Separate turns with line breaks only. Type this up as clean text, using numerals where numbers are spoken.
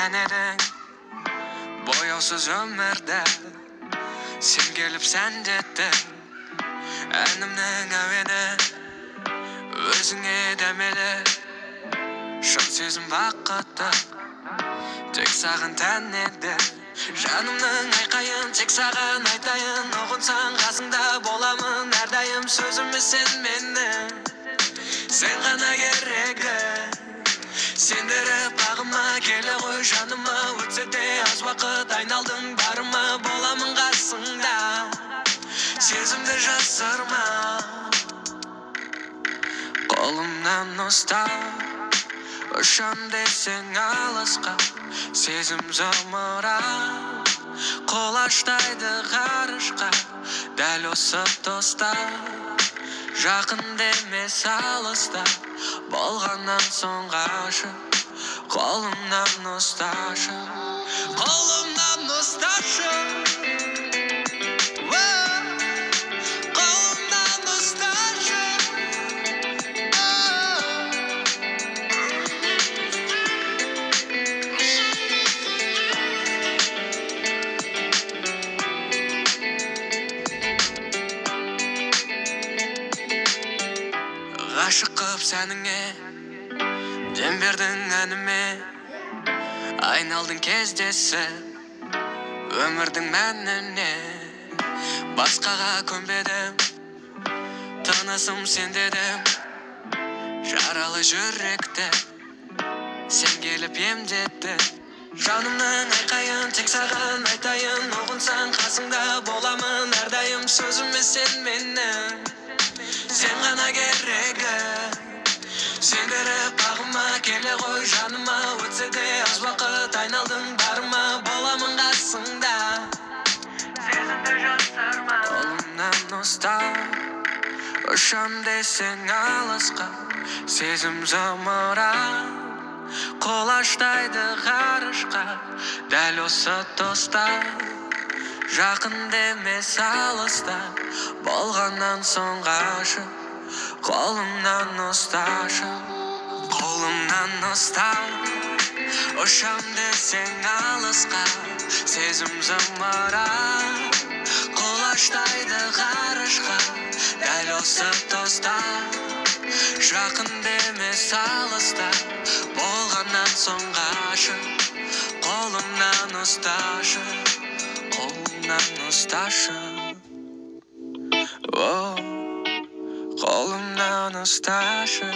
sen edin boyausuz ömürde. Sen gelip sen dedin Әнімнің әуені өзіңе дәмелі. Шын сезім бақытты тек саған тән еді. Жанымның айқайын тек саған айтайын. Ұғынсаң қасыңда боламын әрдайым. Сөзіме сен менің, сен ғана керегі. Сендіріп бағыма келе ғой жаныма. Өтсе де аз уақыт айналдың барыма. Боламын қасыңда, сезімді жасырма. Қолымнан ұстап ұшам десең алысқа. Сезім зымырап қолаштайды ғарышқа. Дәл осы тоста жақын демес алыста. Болғаннан соң ғашық қолымнан ұсташы. Қолымнан ұсташы. Ғашық қып сәніңе дем бердің әніме. Айналдың кездесіп өмірдің мәніне. Басқаға көнбедім, тынысым сен дедім. Жаралы жүректі сен келіп емдеттің. Жанымның айқайын тек саған айтайын. Ұғынсаң қасыңда боламын әрдайым. Сөзіме сен менің, сен ғана керегі. Сендіріп бағыма келе ғой жаныма. Өтсе де аз уақыт айналдың барыма. Боламын қасыңда, сезімді жасырма. Қолымнан ұстап ұшам десең алысқа. Сезім зымырап қолаштайды ғарышқа. Дәл осы тоста жақын демес алыста. Болғаннан соң ғашық қолымнан ұсташы. Қолымнан ұстап ұшам десең алысқа. Сезім зымырап қолаштайды ғарышқа. Дәл осы тоста жақын демес алыста. Болғаннан соң ғашық қолымнан ұсташы. Қолымнан ұсташы. Қолымнан ұсташы.